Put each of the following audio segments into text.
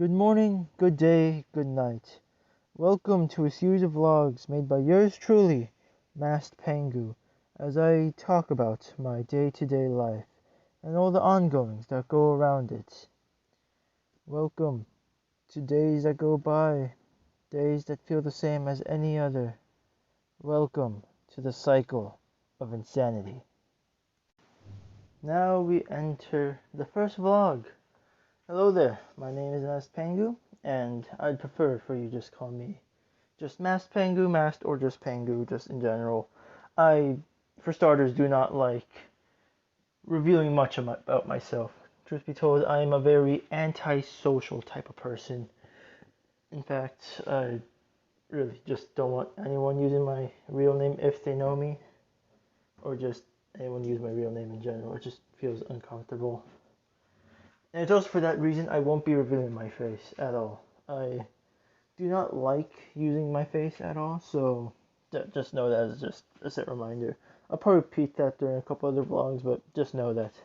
Good morning, good day, good night. Welcome to a series of vlogs made by yours truly, Masked Pengu, as I talk about my day-to-day life and all the ongoings that go around it. Welcome to days that go by, days that feel the same as any other. Welcome to the cycle of insanity. Now we enter the first vlog. Hello there, my name is Masked Pengu, and I'd prefer for you just call me just Masked Pengu, Masked, or just Pengu, just in general. I, for starters, do not like revealing much about myself. Truth be told, I am a very antisocial type of person. In fact, I really just don't want anyone using my real name if they know me, or just anyone use my real name in general. It just feels uncomfortable. And it's also for that reason I won't be revealing my face at all. I do not like using my face at all, so just know that as just a set reminder. I'll probably repeat that during a couple other vlogs, but just know that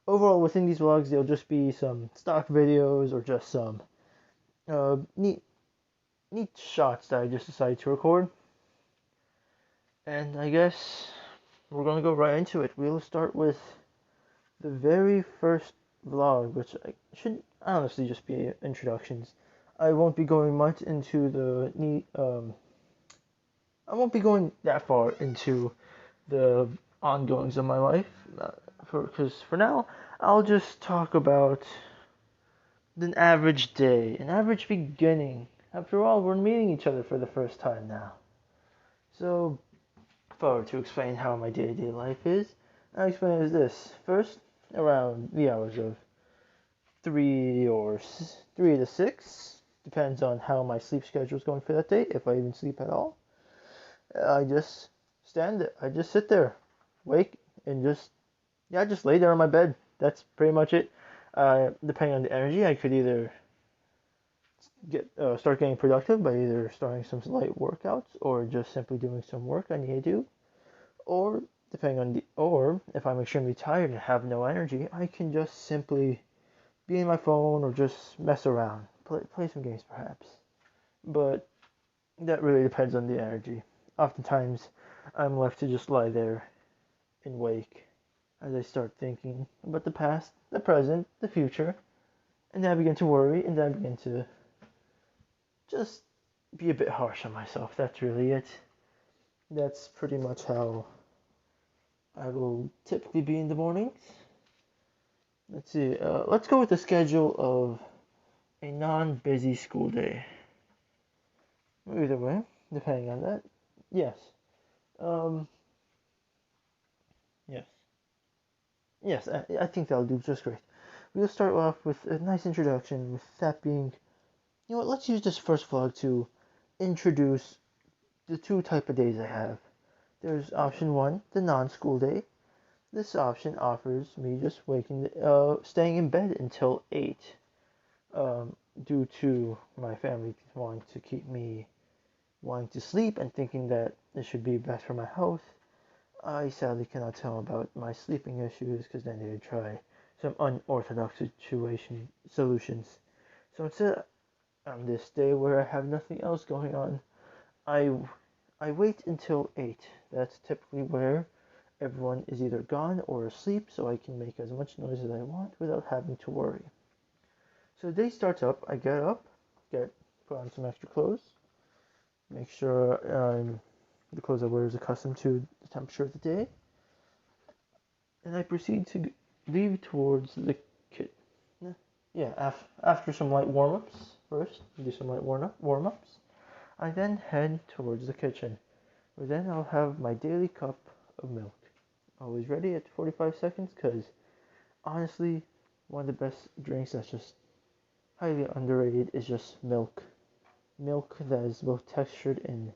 overall within these vlogs there'll just be some stock videos or just some neat shots that I just decided to record. And I guess we're gonna go right into it. We'll start with the very first vlog, which should honestly just be introductions. I won't be going much into the I won't be going that far into the ongoings of my life, because for now I'll just talk about an average day, an average beginning. After all, we're meeting each other for the first time now. So, if I were to explain how my day-to-day life is, I'll explain it as this. First, around the hours of 3 to 6, depends on how my sleep schedule is going for that day, if I even sleep at all. I just stand there. I just sit there, wake, and just lay there on my bed. That's pretty much it. Depending on the energy, I could either start getting productive by either starting some light workouts or just simply doing some work I need to do, or or if I'm extremely tired and have no energy, I can just simply be in my phone or just mess around, play some games perhaps. But that really depends on the energy. Oftentimes, I'm left to just lie there and wake as I start thinking about the past, the present, the future, and then I begin to worry, and then I begin to just be a bit harsh on myself. That's really it. That's pretty much how I will typically be in the mornings. Let's see. Let's go with the schedule of a non-busy school day. Either way, depending on that. Yes. Um. Yes. Yes. I think that'll do just great. We'll start off with a nice introduction. With that being, you know what? Let's use this first vlog to introduce the two type of days I have. There's option one, the non-school day. This option offers me just staying in bed until 8, due to my family wanting to sleep and thinking that it should be best for my health. I sadly cannot tell them about my sleeping issues because then they would try some unorthodox solutions. So instead, on this day where I have nothing else going on, I I wait until 8. That's typically where everyone is either gone or asleep, so I can make as much noise as I want without having to worry. So the day starts up, I get up, put on some extra clothes, make sure the clothes I wear is accustomed to the temperature of the day, and I proceed to leave towards the kitchen. Yeah, after some light warm-ups first, do some light warm-ups. I then head towards the kitchen, where then I'll have my daily cup of milk. Always ready at 45 seconds, because honestly, one of the best drinks that's just highly underrated is just milk. Milk that is both textured in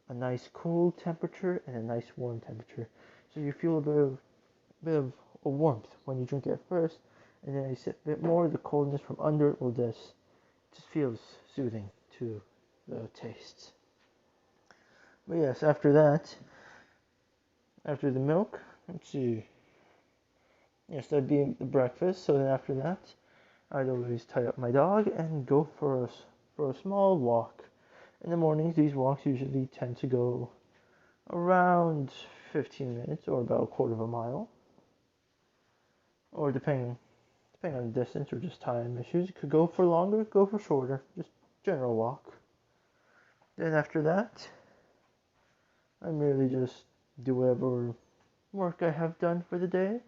a nice cool temperature and a nice warm temperature. So you feel a bit of a warmth when you drink it at first, and then you sip a bit more, the coldness from under it will just feels soothing to the tastes. But yes, after the milk, let's see. Yes, that'd be the breakfast. So then after that, I'd always tie up my dog and go for a small walk. In the mornings, these walks usually tend to go around 15 minutes or about a quarter of a mile, or depending on the distance or just time issues. It could go for longer, go for shorter, just general walk. Then after that, I merely just do whatever work I have done for the day,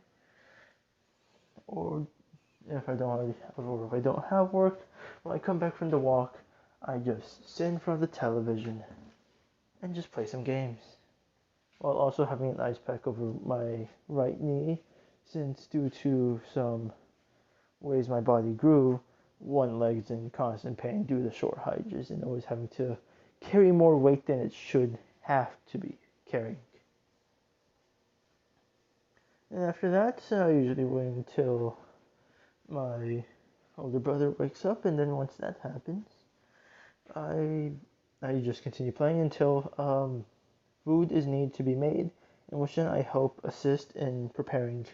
or if I don't have work, when I come back from the walk, I just sit in front of the television and just play some games, while also having an ice pack over my right knee, since due to some ways my body grew, one leg's in constant pain due to short hikes and always having to carry more weight than it should have to be carrying. And after that, I usually wait until my older brother wakes up, and then once that happens, I I just continue playing until food is needed to be made, in which then I help assist in preparing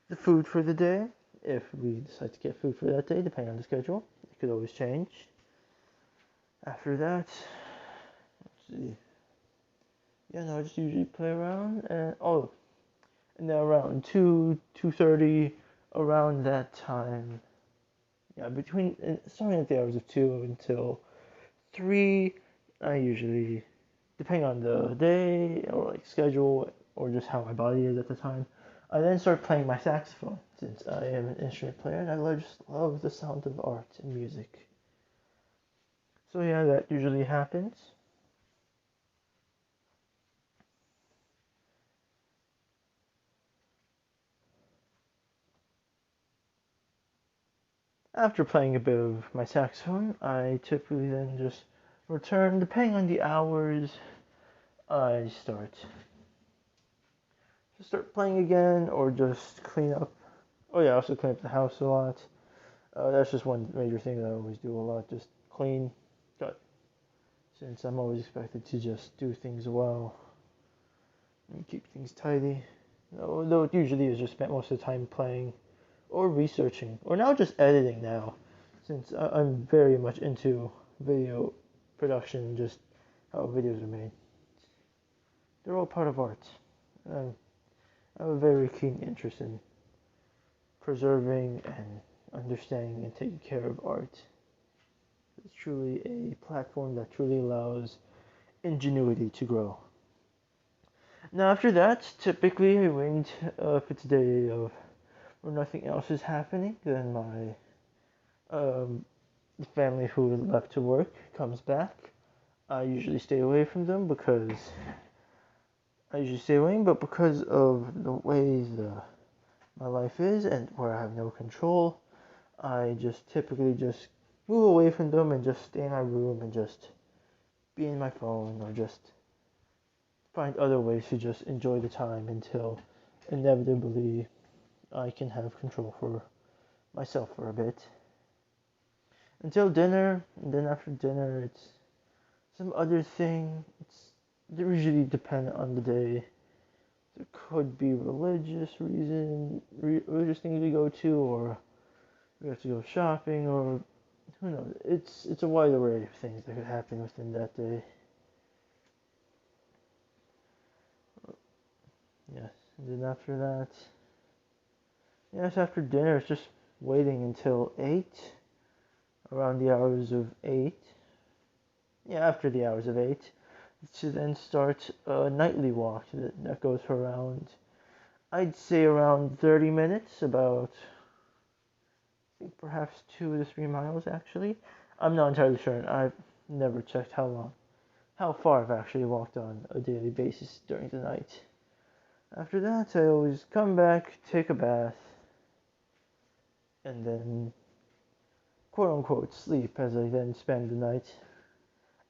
the food for the day. If we decide to get food for that day, depending on the schedule, it could always change. After that, let's see. Yeah, no, I just usually play around, and then around 2:30, around that time. Yeah, starting at the hours of 2 until 3, I usually, depending on the day or like schedule or just how my body is at the time, I then start playing my saxophone, since I am an instrument player and I just love the sound of art and music. So yeah, that usually happens. After playing a bit of my saxophone, I typically then just return, depending on the hours, I start playing again or just clean up. Oh yeah, I also clean up the house a lot. That's just one major thing that I always do a lot, just clean. Got Since I'm always expected to just do things well and keep things tidy. Though it usually is just spent most of the time playing or researching, or now just editing now, since I'm very much into video production, just how videos are made. They're all part of art. I have a very keen interest in preserving and understanding and taking care of art. It's truly a platform that truly allows ingenuity to grow. Now after that, typically I wait, if it's a day of where nothing else is happening, then my the family who left to work comes back. I usually stay away from them but because of the ways my life is and where I have no control, I just typically just move away from them and just stay in my room and just be in my phone or just find other ways to just enjoy the time until inevitably I can have control for myself for a bit. Until dinner, and then after dinner it's some other thing. They usually depend on the day. There could be religious things we go to, or we have to go shopping, or who knows. It's a wide array of things that could happen within that day. Yes, and then after that, yes, after dinner it's just waiting until 8, around the hours of 8. Yeah, after the hours of 8, to then start a nightly walk that goes for around, I'd say around 30 minutes, about, I think perhaps 2 to 3 miles actually. I'm not entirely sure, and I've never checked how far I've actually walked on a daily basis during the night. After that, I always come back, take a bath, and then quote unquote sleep, as I then spend the night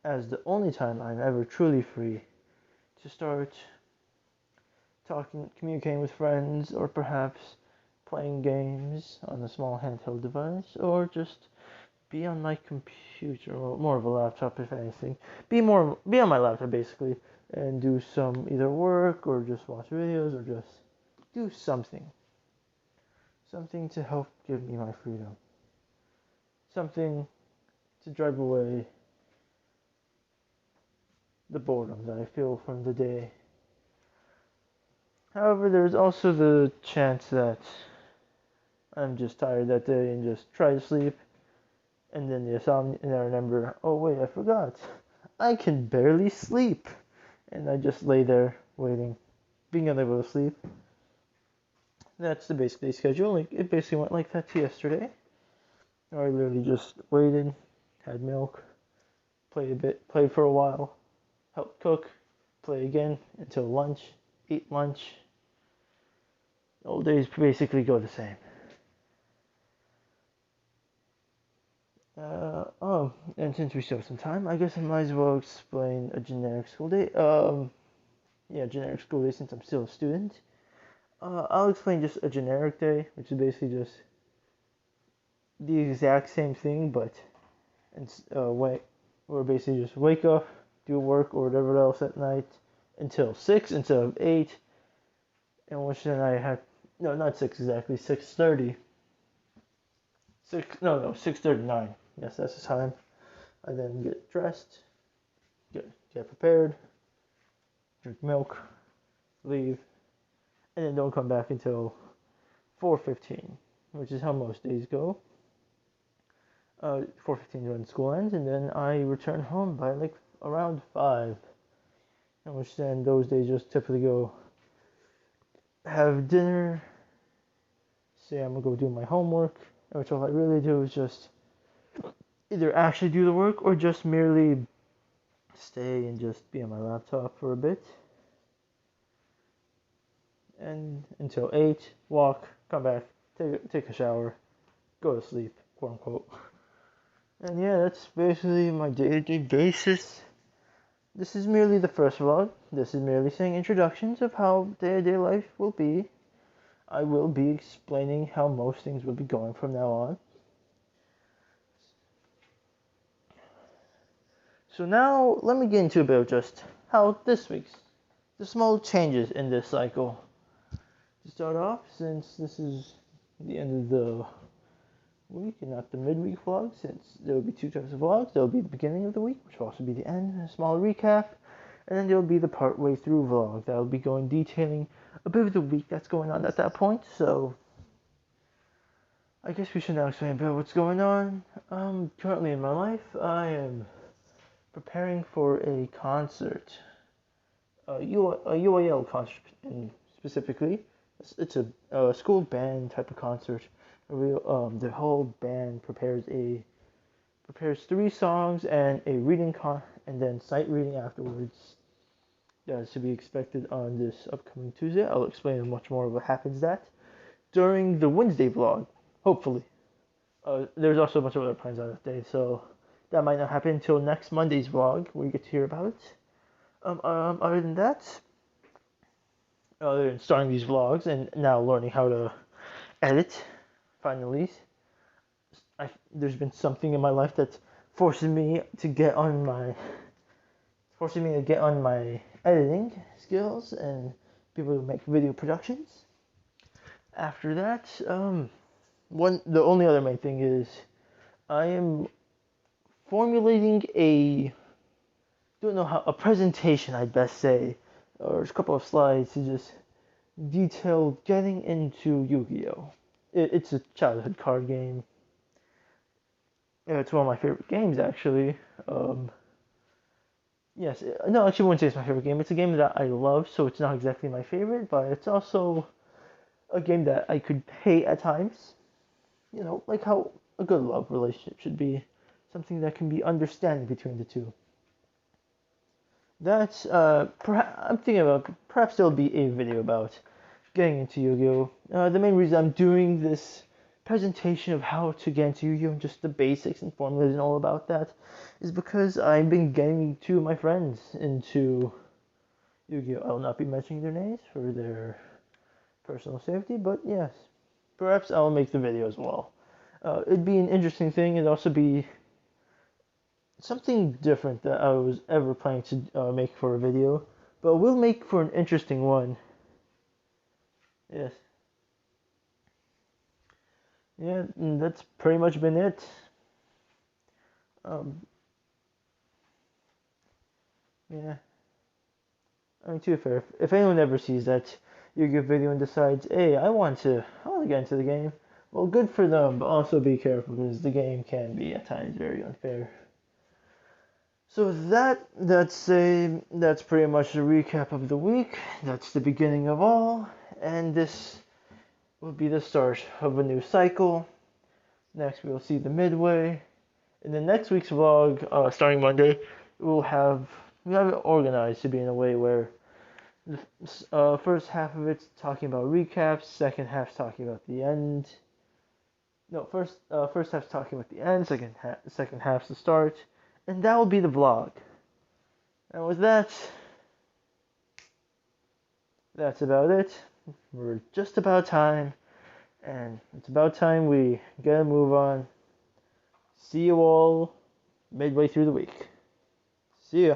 as the only time I'm ever truly free to start communicating with friends, or perhaps playing games on a small handheld device, or just be on my computer, or more of a laptop if anything. Be on my laptop basically, and do some either work or just watch videos or just do something to help give me my freedom. something to drive away the boredom that I feel from the day. However, there's also the chance that I'm just tired that day and just try to sleep, and then the insomnia, and I remember, oh wait, I forgot, I can barely sleep, and I just lay there waiting, being unable to sleep. That's the basic day schedule. Like, it basically went like that yesterday. I literally just waited, had milk, played for a while, helped cook, play again until lunch, eat lunch. All days basically go the same. And since we still have some time, I guess I might as well explain a generic school day. Generic school day since I'm still a student. I'll explain just a generic day, which is basically just the exact same thing, but we're basically just wake up, do work or whatever else at night until 6 instead of 8, in which then I had, no, not 6 exactly, 6:30. 6:39. Yes, that's the time. I then get dressed, get prepared, drink milk, leave, and then don't come back until 4:15, which is how most days go. 4:15 when school ends, and then I return home by like around 5, in which then those days just typically go have dinner, say I'm gonna go do my homework, which all I really do is just either actually do the work or just merely stay and just be on my laptop for a bit. And until 8, walk, come back, take a shower, go to sleep, quote unquote. And yeah, that's basically my day-to-day basis. This is merely the first vlog. This is merely saying introductions of how day-to-day life will be. I will be explaining how most things will be going from now on. So now, let me get into a bit of just how the small changes in this cycle. To start off, since this is the end of the week and not the midweek vlog, since there will be two types of vlogs. There will be the beginning of the week, which will also be the end, a small recap, and then there will be the partway through vlog that will be detailing a bit of the week that's going on at that point. So I guess we should now explain a bit of what's going on. Currently in my life, I am preparing for a concert, a UAL concert specifically. It's a school band type of concert. The whole band prepares 3 songs and a reading and then sight reading afterwards. That is to be expected on this upcoming Tuesday. I'll explain much more of what happens during the Wednesday vlog, hopefully. There's also a bunch of other plans on that day, so that might not happen until next Monday's vlog, where you get to hear about it. Other than that, other than starting these vlogs and now learning how to edit, finally, there's been something in my life that's forcing me to get on my editing skills and be able to make video productions. After that, the only other main thing is I am formulating a presentation, I'd best say, or a couple of slides to just detail getting into Yu-Gi-Oh! It's a childhood card game. It's one of my favorite games, actually. Yes, no, actually, I wouldn't say it's my favorite game. It's a game that I love, so it's not exactly my favorite, but it's also a game that I could hate at times. You know, like how a good love relationship should be. Something that can be understanding between the two. That's, I'm thinking about, perhaps there'll be a video about getting into Yu-Gi-Oh! The main reason I'm doing this presentation of how to get into Yu-Gi-Oh! And just the basics and formulas and all about that is because I've been getting 2 of my friends into Yu-Gi-Oh! I will not be mentioning their names for their personal safety, but yes, perhaps I'll make the video as well. It'd be an interesting thing. It'd also be something different that I was ever planning to make for a video, but we'll make for an interesting one. Yes. Yeah, that's pretty much been it. Um, yeah. I mean, to be fair, if anyone ever sees that YouTube video and decides, hey, I want to get into the game, well, good for them, but also be careful because the game can be at times very unfair. So that's pretty much the recap of the week. That's the beginning of all, and this will be the start of a new cycle. Next, we'll see the midway. In the next week's vlog, starting Monday, we have it organized to be in a way where the first half of it's talking about recaps, second half's talking about the end. No, first half's talking about the end, second half's the start, and that will be the vlog. And with that, that's about it. We're just about time, and it's about time we get a move on. See you all midway through the week. See ya.